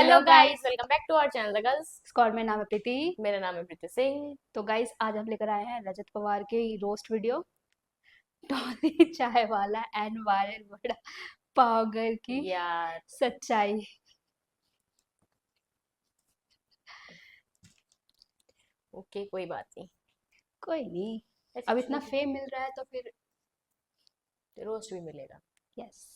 Hello guys, welcome back to our channel the girls. Squad में नाम है प्रीति। मेरा नाम है प्रीति सिंह। तो गाइस आज हम लेकर आए हैं रजत पवार के रोस्ट वीडियो टॉली चाय वाला एंड वायरल बड़ा पावगर की यार सच्चाई। ओके, कोई बात नहीं, कोई नहीं, ऐसे अब इतना छोटे फेम मिल रहा है तो फिर रोस्ट भी मिलेगा। यस,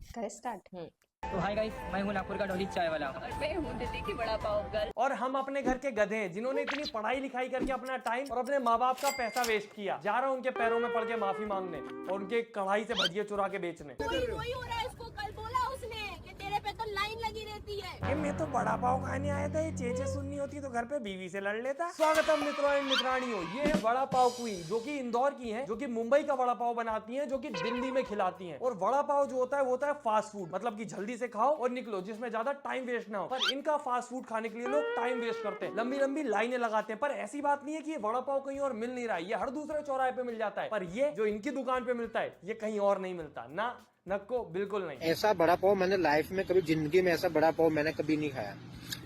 करें स्टार्ट। तो हाय गाइस, मैं हूं नागपुर का डॉली चाय वाला। मैं हूं दिल्ली की बड़ा पावगर। और हम अपने घर के गधे हैं जिन्होंने इतनी पढ़ाई लिखाई करके अपना टाइम और अपने माँ बाप का पैसा वेस्ट किया। जा रहा हूँ उनके पैरों में पड़ के माफी मांगने और उनके कढ़ाई से भजिए चुरा के बेचने। वही हो रहा है। इसको कल बोला उसने कि तेरे पे तो लाइन लगी रहती है। मैं तो बड़ा पाव खाने आया था, ये चेचे सुननी होती तो घर पे बीवी से लड़ लेता। स्वागतम मित्रों एंड मित्रानियों, ये है बड़ा पाव क्वीन जो कि इंदौर की है, जो कि मुंबई का बड़ा पाव बनाती है, जो कि दिल्ली में खिलाती है। और बड़ा पाव जो होता है वो होता है फास्ट फूड, मतलब कि जल्दी से खाओ और निकलो, जिसमें ज्यादा टाइम वेस्ट ना हो। पर इनका फास्ट फूड खाने के लिए लोग टाइम वेस्ट करते हैं, लंबी लंबी लाइनें लगाते हैं। पर ऐसी बात नहीं है कि ये बड़ा पाव कहीं और मिल नहीं रहा है, ये हर दूसरे चौराहे पे मिल जाता है। पर ये जो इनकी दुकान पे मिलता है ये कहीं और नहीं मिलता, ना नको बिल्कुल नहीं। ऐसा बड़ा पाव मैंने लाइफ में कभी, जिंदगी में ऐसा बड़ा पाव मैंने कभी नहीं खाया।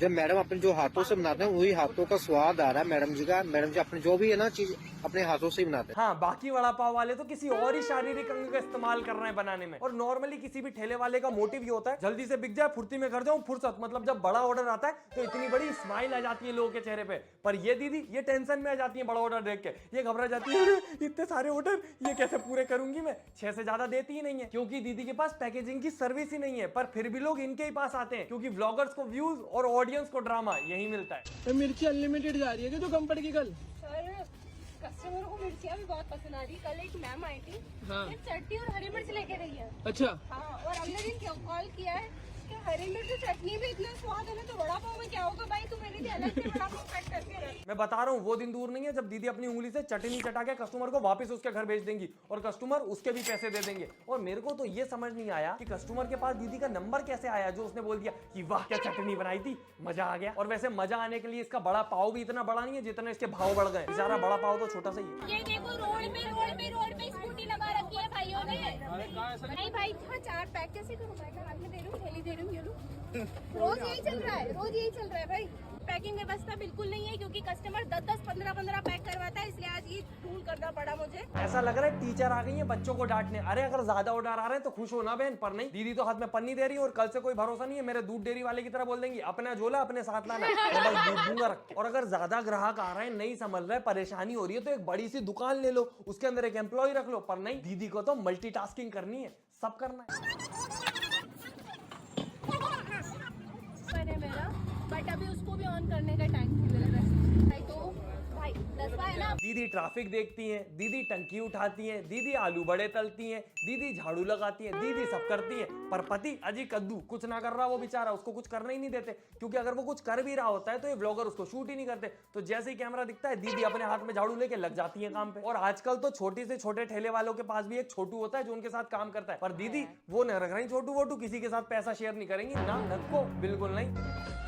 जब मैडम अपने जो हाथों से बनाते हैं वही हाथों का स्वाद आ रहा है मैडम जी का। मैडम जी अपने जो भी है ना चीज अपने हाथों से ही बनाते हैं। हाँ, बाकी वड़ा पाव वाले तो किसी और ही शारीरिक अंग का इस्तेमाल कर रहे हैं बनाने में। और नॉर्मली किसी भी ठेले वाले का मोटिव ये होता है जल्दी से बिक जाए, फुर्ती में कर जाऊं, फुर्सत। मतलब जब बड़ा ऑर्डर आता है तो इतनी बड़ी स्माइल आ जाती है लोगों के चेहरे पे। पर ये दीदी ये टेंशन में आ जाती है बड़ा ऑर्डर देख के, ये घबरा जाती है, इतने सारे ऑर्डर ये कैसे पूरे करूंगी मैं। 6 से ज्यादा देती ही नहीं है क्योंकि दीदी के पास पैकेजिंग की सर्विस ही नहीं है। पर फिर भी लोग इनके ही पास आते हैं क्योंकि व्लॉगर्स को व्यूज और ऑडियंस को ड्रामा यही मिलता है। मिर्ची अनलिमिटेड जा रही है जो कंपनी की कल। सर कस्टमर को मिर्चियाँ भी बहुत पसंद आ रही। कल एक मैम आई थी, हाँ। चटनी और हरी मिर्च लेके रही है। अच्छा, हाँ, और अगले दिन कॉल किया है कि हरी मिर्च चटनी भी इतना स्वाद है ना, तो बड़ा पाव में क्या होगा भाई, तू मेरे लिए अलग से बड़ा पाव पैक करके रख। मैं बता रहा हूँ वो दिन दूर नहीं है जब दीदी अपनी उंगली से चटनी चटा के कस्टमर को वापस उसके घर भेज देंगी और कस्टमर उसके भी पैसे दे देंगे। और मेरे को तो ये समझ नहीं आया कि कस्टमर के पास दीदी का नंबर कैसे आया जो उसने बोल दिया कि वाह क्या चटनी बनाई थी, मजा आ गया। और वैसे मजा आने के लिए इसका बड़ा पाव भी इतना बड़ा नहीं है जितना इसके भाव बढ़ गए। बेचारा बड़ा पाव तो छोटा सा ही है। ये देखो रोड पे स्कूटी लगा रखी है भाइयों ने। नहीं भाई, हाँ 4 पैक कैसे करूँ? मैं हाथ में दे रही हूँ, थैली दे रही हूँ, ये लो। रोज यही चल रहा है भाई। पैकिंग व्यवस्था बिल्कुल नहीं है क्योंकि कस्टमर 10-10, 15-15 पैक करवाता है, इसलिए आज ये ढूंढ करना पड़ा मुझे। ऐसा लग रहा है टीचर आ गई है बच्चों को डांटने। अरे अगर ज्यादा ऑर्डर आ रहे हैं तो खुश हो ना बहन, पर नहीं, दीदी तो हाथ में पन्नी दे रही है और कल से कोई भरोसा नहीं है, मेरे दूध डेयरी वाले की तरह बोल देंगी अपना झोला अपने साथ लाना, मैं बस दूध दूंगा रख के। और अगर ज्यादा ग्राहक आ रहे हैं, नहीं समझ रहे, परेशानी हो रही है तो एक बड़ी सी दुकान ले लो, उसके अंदर एक एम्प्लॉय रख लो। पर नहीं, दीदी को तो मल्टीटास्किंग करनी है, सब करना है। है मेरा, बट अभी उसको भी ऑन करने का टाइम नहीं मिला भाई। तो भाई 10 है ना। दीदी ट्रैफिक देखती हैं, दीदी टंकी उठाती हैं, दीदी आलू बड़े तलती हैं, दीदी झाड़ू लगाती हैं, दीदी सब करती हैं। पर पति अजी कद्दू कुछ ना कर रहा, वो बेचारा, उसको कुछ करने ही नहीं देते क्योंकि अगर वो कुछ कर भी रहा होता है तो ये व्लॉगर उसको शूट ही नहीं करते। तो जैसे ही कैमरा दिखता है दीदी अपने हाथ में झाड़ू लेके लग जाती है काम पे। और आजकल तो छोटे से छोटे ठेले वालों के पास भी एक छोटू होता है जो उनके साथ काम करता है। पर दीदी वो न रख रही छोटू वोटू, किसी के साथ पैसा शेयर नहीं करेंगी ना, नको बिल्कुल नहीं।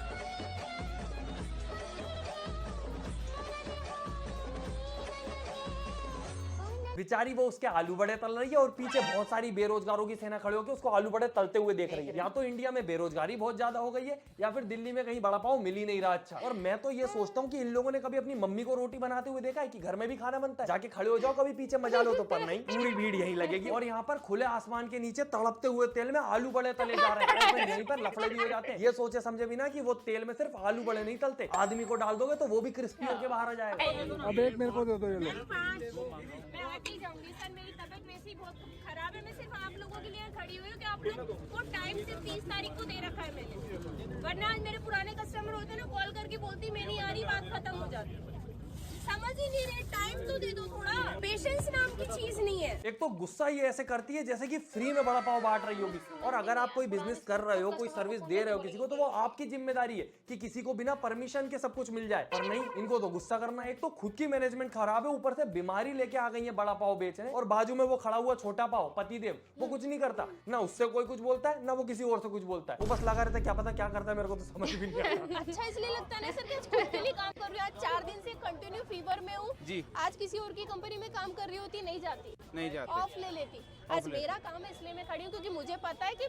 बेचारी वो उसके आलू बड़े तल रही है और पीछे बहुत सारी बेरोजगारों की सेना खड़े होकर उसको आलू बड़े तलते हुए देख रही है। या तो इंडिया में बेरोजगारी बहुत ज्यादा हो गई है या फिर दिल्ली में कहीं बड़ा पाव मिल ही नहीं रहा अच्छा। और मैं तो ये सोचता हूँ कि इन लोगों ने कभी अपनी मम्मी को रोटी बनाते हुए देखा है कि घर में भी खाना बनता है, जाके खड़े हो जाओ कभी पीछे मजा लो। तो पर नहीं, पूरी भीड़ यहीं लगेगी। और यहाँ पर खुले आसमान के नीचे तड़पते हुए तेल में आलू बड़े तले जा रहे हैं और फिर यहीं पर लफड़े भी हो जाते हैं। ये सोचे समझे बिना कि वो तेल में सिर्फ आलू बड़े नहीं तलते, आदमी को डाल दोगे तो वो भी क्रिस्पी होकर बाहर आ जाएगा। अब एक मेरे को दे दो ये लो। मैं हट ही जाऊंगी सर, मेरी तबीयत वैसे ही बहुत खराब है। मैं सिर्फ आप लोगों के लिए खड़ी हुई हूँ कि आप लोग को टाइम सिर्फ 30 तारीख को दे रखा है मैंने, वरना आज मेरे पुराने कस्टमर होते हैं ना, कॉल करके बोलती मैं नहीं आ रही, बात खत्म हो जाती। समझ ही नहीं रहे, टाइम तो दे दो थोड़ा। पेशेंस नाम की चीज नहीं है। एक तो गुस्सा ये ऐसे करती है जैसे कि फ्री में बड़ा पाव बांट रही होगी। और अगर आप कोई बिजनेस कर रहे हो, कोई सर्विस दे रहे हो किसी को, तो वो आपकी जिम्मेदारी है कि किसी को बिना परमिशन के सब कुछ मिल जाए। पर नहीं, इनको तो गुस्सा करना है। एक तो खुद की मैनेजमेंट खराब है, ऊपर से बीमारी लेके आ गई है बड़ा पाव बेचने। और बाजू में वो खड़ा हुआ छोटा पाव पतिदेव, वो कुछ नहीं करता, ना उससे कोई कुछ बोलता है ना वो किसी और से कुछ बोलता है। वो बस लगा रहता है, क्या पता क्या करता है, मेरे को तो समझ भी नहीं आता। अच्छा इसलिए लगता है ना सर कि खुद के लिए काम कर रही हूँ। आज 4 दिन से कंटिन्यू फीवर में हूँ। आज किसी और की कंपनी में काम कर रही होती नहीं जाती, ऑफ ले लेती। आज मेरा काम है इसलिए मैं खड़ी हूँ, क्योंकि मुझे पता है कि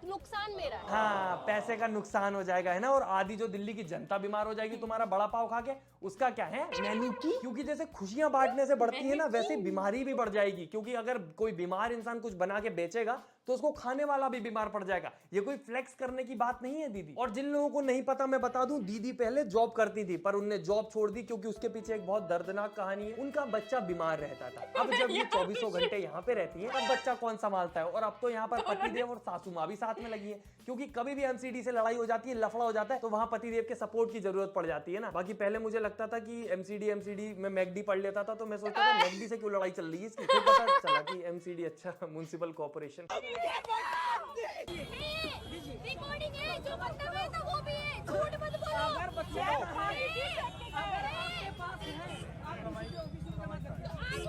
नुकसान मेरा है। हाँ, पैसे का नुकसान हो जाएगा है ना, और आधी जो दिल्ली की जनता बीमार हो जाएगी तुम्हारा बड़ा पाव खा के, उसका क्या है मेनू की। क्योंकि जैसे खुशियां बांटने से बढ़ती है ना, वैसे बीमारी भी बढ़ जाएगी। क्योंकि अगर कोई बीमार इंसान कुछ बना के बेचेगा तो उसको खाने वाला भी बीमार पड़ जाएगा। ये कोई फ्लेक्स करने की बात नहीं है दीदी। और जिन लोगों को नहीं पता मैं बता दूं, दीदी पहले जॉब करती थी, पर उनने जॉब छोड़ दी क्योंकि उसके पीछे एक बहुत दर्दनाक कहानी है। उनका बच्चा बीमार रहता था। अब जब ये 24 घंटे यहाँ पे रहती है, तब बच्चा कौन संभालता है। और अब तो यहाँ पर पतिदेव और सासू माँ भी साथ में लगी है, क्योंकि कभी भी एमसीडी से लड़ाई हो जाती है, लफड़ा हो जाता है, तो वहां पतिदेव के सपोर्ट की जरूरत पड़ जाती है ना। बाकी पहले मुझे लगता था कि एमसीडी में मैकडी पढ़ लेता था, तो मैं सोचता था मैकडी से क्यों लड़ाई चल रही है इसकी। फिर पता चला कि एमसीडी अच्छा म्युनिसिपल कॉर्पोरेशन। रिकॉर्डिंग है, जो बंदा हुआ था वो भी है, झूठ मत बोलो। अगर बच्चे अगर आपके पास है, आप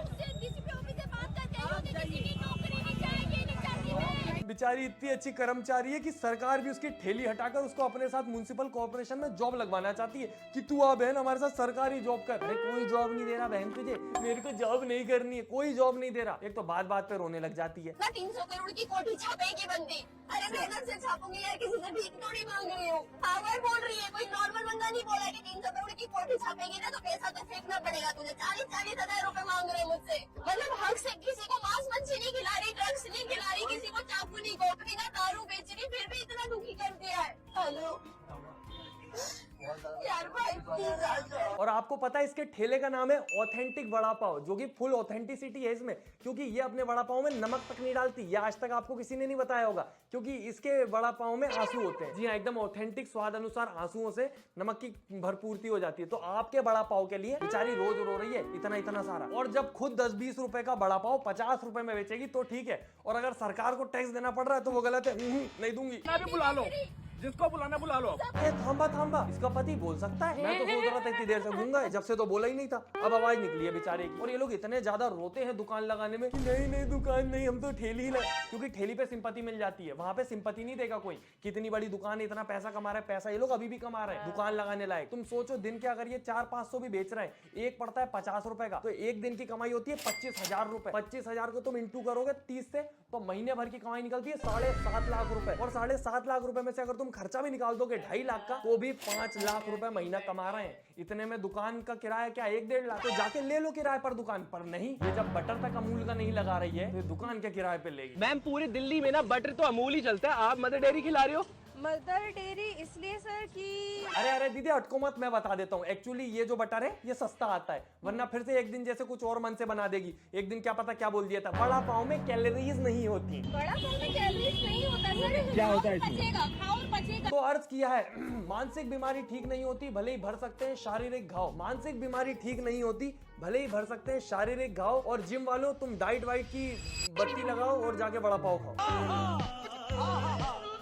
उससे डीसीपी ऑफिस से बात करके आइए, किसी की नौकरी नहीं जाएगी, नहीं चाहती मैं। बेचारी इतनी अच्छी कर्मचारी है कि सरकार भी उसकी ठेली हटाकर उसको अपने साथ म्युनिसिपल कॉर्पोरेशन में जॉब लगवाना चाहती है कि तू आ बहन हमारे साथ सरकारी जॉब कर। अरे कोई जॉब नहीं दे रहा बहन तुझे, मेरे को जॉब नहीं करनी है, कोई जॉब नहीं दे रहा। एक तो बात बात पे रोने लग जाती है। 300 करोड़ की कोठी छापेगी बंदी। अरे मेहनत से छापूंगी यार, किसी से भीख थोड़ी मांग रही हूँ। पावर बोल रही है, कोई नॉर्मल बंदा नहीं बोला कि 300 करोड़ की कोठी छापेगी ना तो पैसा तो फेंकना पड़ेगा तुझे। 40-40 हजार रुपए मांग रहे हैं मुझसे। मतलब हक से किसी को मांस मच्छी नहीं खिला रही, ड्रग्स नहीं खिला रही, किसी को चाकू नहीं गोपी ना दारू बेच रही, फिर भी इतना दुखी कर दिया है। हेलो यार भाई प्लीज आ जाओ। और आपको पता है इसके ठेले का नाम है ऑथेंटिक वड़ा पाव, जो कि फुल ऑथेंटिसिटी है इसमें, क्योंकि ये अपने वड़ा पाव में नमक तक नहीं डालती। ये आज तक आपको किसी ने नहीं बताया होगा, क्योंकि इसके वड़ा पाव में आंसू होते हैं। जी हाँ, एकदम ऑथेंटिक स्वाद अनुसार आंसुओं से नमक की भरपूर्ति हो जाती है। तो आपके वड़ा पाव के लिए बेचारी रोज रो रही है इतना इतना सारा। और जब खुद 10-20 रुपए का वड़ा पाव 50 रुपए में बेचेगी तो ठीक है, और अगर सरकार को टैक्स देना पड़ रहा है तो वो गलत है। नहीं दूंगी। बुला लो, जिसको बुलाना बुला लो। थांबा, इसका पति बोल सकता है? मैं तो सोच रहा था इतनी देर से घूंगा है, जब से तो बोला ही नहीं था, अब आवाज निकली है बेचारे की। और ये लोग इतने ज्यादा रोते हैं दुकान लगाने में कि नहीं दुकान नहीं, हम तो ठेली लगा, क्योंकि ठेली पे सिंपैथी मिल जाती है। वहां पे सिंपैथी नहीं देगा कोई, कितनी बड़ी दुकान है, इतना पैसा कमा रहा है। पैसा ये लोग अभी भी कमा रहे हैं दुकान लगाने लायक। तुम सोचो दिन के अगर ये 400-500 भी बेच रहे हैं, एक पड़ता है 50 रुपए का, तो एक दिन की कमाई होती है 25,000 रुपए। 25,000 को तुम इंटू करोगे 30 से, तो महीने भर की कमाई निकलती है 7.5 लाख रुपए। और 7.5 लाख रुपए में से अगर तुम खर्चा भी निकाल दोगे 2.5 लाख का, तो भी 5 लाख रुपए महीना कमा रहे हैं। इतने में दुकान का किराया क्या 1-1.5 लाख? तो जाके ले लो किराए पर दुकान पर। नहीं, ये जब बटर तक अमूल का नहीं लगा रही है तो दुकान के किराए पे लेगी। मैम पूरी दिल्ली में ना बटर तो अमूल ही चलता है, आप मदर डेयरी खिला रहे हो। मदर डेयरी इसलिए सर कि अरे दीदी अटको मत, मैं बता देता हूँ। एक्चुअली ये जो बटर है ये सस्ता आता है, वरना फिर से एक दिन जैसे कुछ और मन से बना देगी। एक दिन क्या पता क्या बोल दिया था, बड़ा पाव में कैलोरीज नहीं होती। बड़ा पाव में कैलोरीज नहीं होता सर। क्या होता है इसमें? बचेगा, खाओ और बचेगा। तो अर्ज किया है मानसिक बीमारी ठीक नहीं होती, भले ही भर सकते हैं शारीरिक घाव। मानसिक बीमारी ठीक नहीं होती, भले ही भर सकते हैं शारीरिक घाव। और जिम वालों, तुम डाइट वाइट की बत्ती लगाओ और जाके बड़ा पाव खाओ।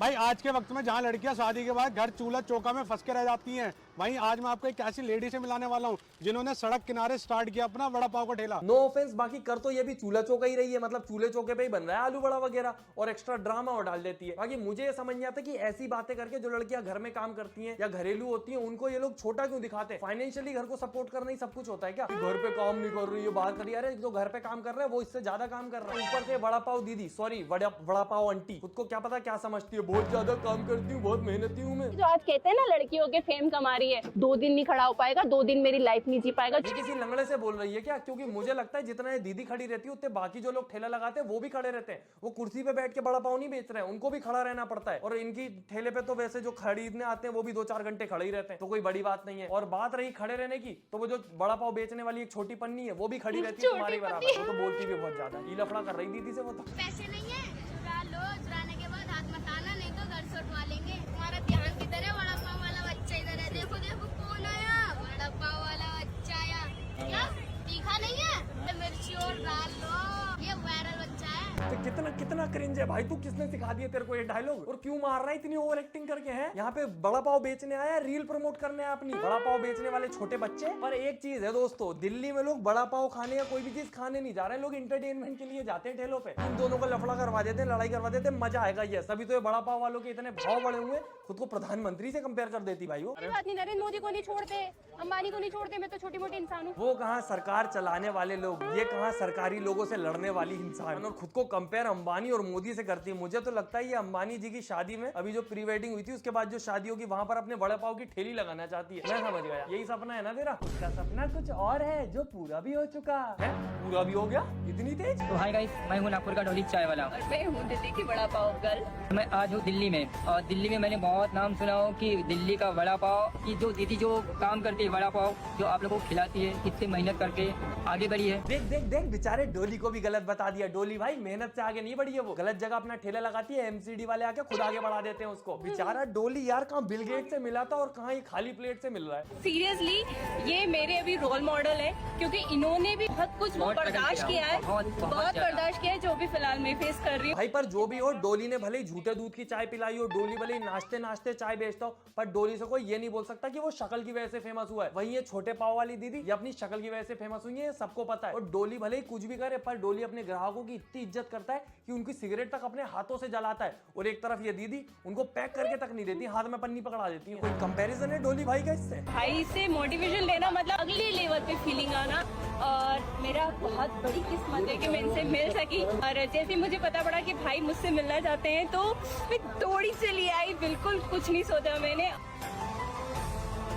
भाई आज के वक्त में जहाँ लड़कियां शादी के बाद घर चूल्हा चौका में फंस के रह जाती हैं, वहीं आज मैं आपको एक ऐसी लेडी से मिलाने वाला हूँ जिन्होंने सड़क किनारे स्टार्ट किया अपना वड़ा पाव का ठेला। नो ऑफेंस, बाकी कर तो ये भी चूल्हा चौका ही रही है, मतलब चूल्हे चौके पे ही बन रहा है आलू बड़ा वगैरह, और एक्स्ट्रा ड्रामा और डाल देती है। बाकी मुझे ये समझ नहीं आता कि ऐसी बातें करके जो लड़कियां घर में काम करती हैं या घरेलू होती हैं, उनको ये लोग छोटा क्यों दिखाते हैं। फाइनेंशियली घर को सपोर्ट करना ही सब कुछ होता है क्या? घर पे काम नहीं कर रही है, बाहर कर रही है। अरे जो घर पे काम कर रहे हैं वो इससे ज्यादा काम कर रहा है। ऊपर से वड़ा पाव दीदी, सॉरी वड़ा पाव आंटी, खुद को क्या पता क्या समझती है, बहुत ज्यादा काम करती हूँ, बहुत मेहनती हूँ मैं। जो आज कहते हैं ना लड़कियों के फेम कमा रही है, 2 दिन नहीं खड़ा हो पाएगा, 2 दिन मेरी लाइफ नहीं जी पाएगा। ये किसी लंगड़े से बोल रही है क्या? क्योंकि मुझे लगता है जितना ये दीदी खड़ी रहती है उतने बाकी जो लोग ठेला लगाते हैं वो भी खड़े रहते हैं। वो कुर्सी पे बैठ के बड़ा पाव नहीं बेच रहे हैं, उनको भी खड़ा रहना पड़ता है। और इनकी ठेले पे तो वैसे जो खरीदने आते हैं वो भी 2-4 घंटे खड़े ही रहते हैं, तो कोई बड़ी बात नहीं है। और बात रही खड़े रहने की, तो वो जो बड़ा पाव बेचने वाली एक छोटी पन्नी है वो भी खड़ी रहती है तुम्हारी बराबर। वो तो बोलती भी बहुत ज्यादा, ये लफड़ा कर रही दीदी से वो तो। पैसे नहीं है, चुरा लो, चुराने के बाद हाथ मत आना, नहीं तो घर से उठवा लेंगे। तुम्हारा ध्यान किधर है? वड़ा पाव वाला बच्चा इधर है, देखो देखो कौन आया, वड़ा पाव वाला बच्चा आया। क्या तीखा नहीं है? तो मिर्ची और डाल लो, ये वायरल बच्चा है। तो कितना क्रिंज है भाई, तू किसने सिखा दिया तेरे को ये डायलॉग, और क्यों मार रहा है इतनी ओवर एक्टिंग करके? है यहाँ पे बड़ा पाव बेचने आया, रील प्रमोट करने आया अपनी, बड़ा पाव बेचने वाले छोटे बच्चे। पर एक चीज है दोस्तों, दिल्ली में लोग बड़ा पाव खाने या कोई भी चीज खाने नहीं जा रहे हैं, लोग इंटरटेनमेंट के लिए जाते हैं ठेलों पे। इन दोनों को लफड़ा करवा देते हैं, लड़ाई करवा देते हैं, मजा आएगा। ये सभी तो ये बड़ा पाव वालों के इतने भाव बढ़े हुए, खुद को प्रधानमंत्री से कंपेयर कर देती भाई वो। बात नहीं, नरेंद्र मोदी को नहीं छोड़ते, अंबानी को नहीं छोड़ते, मैं तो छोटी मोटी इंसान हूँ। वो कहाँ सरकार चलाने वाले लोग, ये कहाँ सरकारी लोगों से लड़ने वाली इंसान, और खुद को कंपेयर अंबानी और मोदी से करती है। मुझे तो लगता है ये अंबानी जी की शादी में अभी जो प्री वेडिंग हुई थी उसके बाद जो शादी होगी वहां पर अपने बड़े पाव की ठेली लगाना चाहती है। मैं समझ गया, यही सपना है ना तेरा। उसका सपना कुछ और है जो पूरा भी हो चुका है। पूरा भी हो गया इतनी तेज? तो हाय गाइस, मैं हूँ नागपुर का डोली चाय वाला। और मैं हूँ दिल्ली की बड़ा पाव गर्ल। मैं आज हूँ दिल्ली में, और दिल्ली में मैंने बहुत नाम सुना हो कि दिल्ली का बड़ा पाव की जो दीदी जो काम करती है, बड़ा पाव जो आप लोगों को खिलाती है, कितनी मेहनत करके आगे बढ़ी है। देख देख देख, बेचारे डोली को भी गलत बता दिया। डोली भाई मेहनत से आगे नहीं बढ़ी है, वो गलत जगह अपना ठेला लगाती है, एमसीडी वाले आके खुद आगे बढ़ा देते हैं उसको। बेचारा डोली यार कहाँ बिल गेट से मिला था और कहाँ ये खाली प्लेट से मिल रहा है। सीरियसली ये मेरे अभी रोल मॉडल है, क्योंकि इन्होंने भी बहुत कुछ बहुत बर्दाश्त किया है, बहुत बहुत ज्यादा। बर्दाश्त किया है, जो भी फिलहाल मैं फेस कर रही हूँ। भाई पर जो भी हो, डोली ने भले ही झूठे दूध की चाय पिलाई हो, डोली भले ही नाश्ते नाश्ते चाय बेचता हो, पर डोली से कोई ये नहीं बोल सकता कि वो शक्ल की वजह से फेमस हुआ है। वहीं ये छोटे पाव वाली दीदी ये अपनी शक्ल की वजह से फेमस हुई है, ये सबको पता है। और डोली भले ही कुछ भी करे, पर डोली अपने ग्राहकों की इतनी इज्जत करता है कि उनकी सिगरेट तक अपने हाथों से जलाता है। और एक तरफ ये दीदी उनको पैक करके तक नहीं देती, हाथ में पन्नी पकड़ा देती है। कोई कंपैरिजन है डोली भाई का इससे? भाई से मोटिवेशन लेना मतलब अगले लेवल पे फीलिंग आना, और मेरा बहुत बड़ी किस्मत है कि मैं इनसे मिल सकी। और जैसे मुझे पता पड़ा कि भाई मुझसे मिलना चाहते हैं तो मैं दौड़ी चली आई, बिल्कुल कुछ नहीं सोचा मैंने।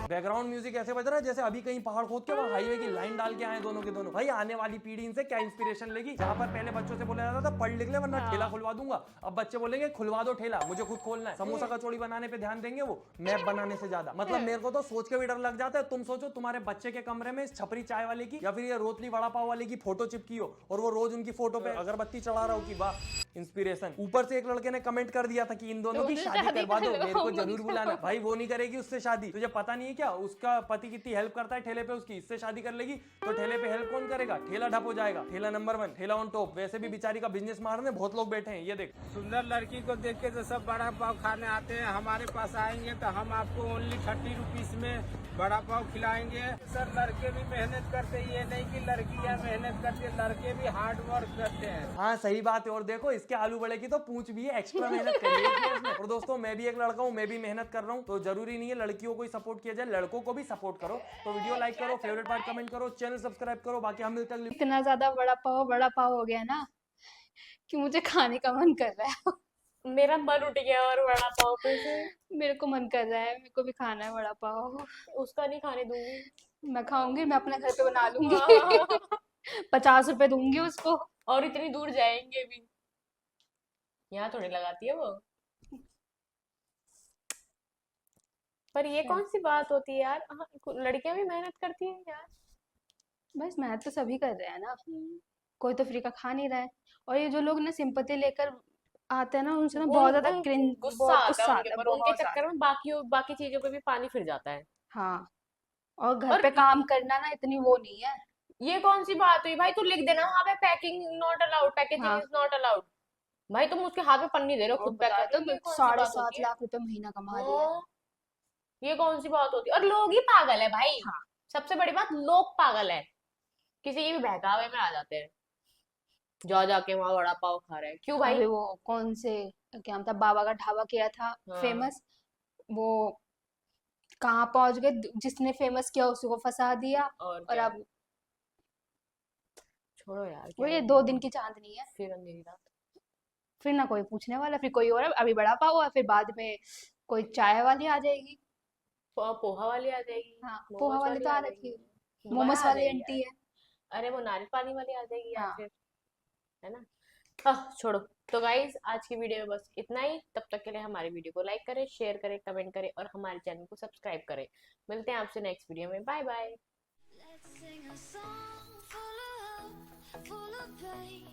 बैकग्राउंड म्यूजिक ऐसे बज रहा है जैसे अभी कहीं पहाड़ खोद के वहाँ हाईवे की लाइन डाल के आए दोनों के दोनों। भाई आने वाली पीढ़ी इनसे क्या इंस्पिरेशन लेगी? जहाँ पर पहले बच्चों से बोला जाता था पढ़ लिख ले वरना ठेला खुलवा दूंगा, अब बच्चे बोलेंगे खुलवा दो ठेला, मुझे खुद खोलना है। समोसा कचौड़ी बनाने पे ध्यान देंगे वो, मैप बनाने से ज्यादा। मतलब मेरे को तो सोच के भी डर लग जाता है। तुम सोचो तुम्हारे बच्चे के कमरे में इस छपरी चाय वाले की या फिर ये रोतली वड़ा पाव वाले की फोटो चिपकी हो, और वो रोज उनकी फोटो पे अगरबत्ती चढ़ा रहा हो कि वाह इंस्पिरेशन। ऊपर से एक लड़के ने कमेंट कर दिया था कि इन दोनों की शादी करवा दो, मेरे को जरूर बुलाना। भाई वो नहीं करेगी उससे शादी, तुझे पता नहीं है क्या? उसका पति कितनी हेल्प करता है ठेले पे उसकी, इससे शादी कर लेगी तो ठेले पे हेल्प कौन करेगा? ठेला ठप हो जाएगा। ठेला नंबर 1, ठेला ऑन टॉप। वैसे भी बेचारी का बिजनेस मारने बहुत लोग बैठे हैं, ये देख। सुंदर लड़की को देख के तो सब बड़ा पाव खाने आते हैं। हमारे पास आएंगे तो हम आपको ओनली 30 रुपीज में बड़ा पाव खिलाएंगे। सर लड़के भी मेहनत करते हैं, ये नहीं कि लड़कियां मेहनत करती है, लड़के भी हार्ड वर्क करते हैं। हाँ सही बात है। और देखो इसके आलू बड़े की तो पूंछ भी है, एक्स्ट्रा मेहनत करी है इसने। और दोस्तों मैं भी एक लड़का हूँ, मैं भी मेहनत कर रहा हूँ, तो जरूरी नहीं है लड़कियों को ही सपोर्ट किया जाए, लड़कों को भी सपोर्ट करो। तो वीडियो लाइक करो, फेवरेट पार्ट कमेंट करो, चैनल सब्सक्राइब करो। बाकी हम मिलते हैं। इतना ज्यादा बड़ा पाव हो गया ना कि मुझे खाने का मन कर रहा है। मेरा मन उठ गया और बड़ा पाव पे से। मेरे को मन कर रहा है, मेरे को भी खाना है बड़ा पाव। उसका नहीं खाने दूंगी। मैं खाऊंगी, मैं अपने घर पे बना लूंगी। हाँ। 50 रुपए दूंगी उसको। और इतनी दूर जाएंगे भी, यहाँ थोड़ी लगाती है वो। पर ये कौन सी बात होती है यार? हाँ, लड़कियां भी मेहनत करती हैं यार। बस मेहनत तो सभी कर रहे हैं ना, कोई तो फ्री का खा नहीं रहा है। और ये जो लोग ना सिंपैथी लेकर आते हैं ना, उनसे ना बहुत ज्यादा क्रिंज, गुस्सा बहुत आता गुस्सा है आता है, उनके पर। उनके बहुत चक्कर ज्यादा। में बाकी चीजों पे भी पानी फिर जाता है। हाँ, और घर और पे काम करना ना इतनी वो नहीं है। ये कौन सी बात हुई भाई? तू लिख देना वहां पे पैकिंग नॉट अलाउड, पैकेजिंग हाँ। Is not allowed. भाई तुम उसके हाथ में पन्नी दे रहे हो, खुद पैक बता कर दो, रहे हो। ये कौन सी 7.5 बात होती है? लाख रुपए महीना कमा रही है। हाँ, ये कौन सी बात होती है? और लोग ही पागल है भाई। हाँ। सबसे बड़ी बात, लोग पागल है, किसी के भी बहकावे में आ जाते हैं। जाके वहां वड़ा पाव खा रहे हैं, क्यों भाई? अभी वो कौन से, क्या नाम था, बाबा का ढाबा किया था हाँ। फेमस, वो कहाँ पहुंच गए? जिसने फेमस किया उसी को फंसा दिया। और और क्या? अब छोड़ो यार, वो क्या ये ही 2 दिन की चांदनी है, फिर अंधेरी रात। फिर ना कोई पूछने वाला, फिर कोई और। अभी बड़ा पाव है, फिर बाद में कोई चाय वाली आ जाएगी। पोहा वाली आ जाएगी। हाँ, मोमोज पोहा वाली तो आ जाएगी। रखी है, दोबारा मोमोस आ वाली जाएगी आंटी यार। है। अरे वो नारियल पानी वाली आ जाएगी यार हाँ। फिर, है ना? छोड़ो। तो गाइज आज की वीडियो में बस इतना ही। तब तक के लिए हमारी वीडियो को लाइक करें, शेयर करें, कमेंट करें और हमारे चैनल को सब्सक्राइब करें। मिलते हैं आपसे नेक्स्ट वीडियो में। Bye bye. Let's sing a song full of hope, full of pain.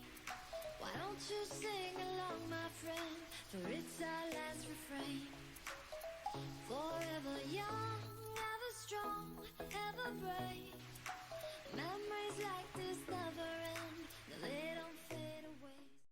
Why don't you sing along, my friend? For if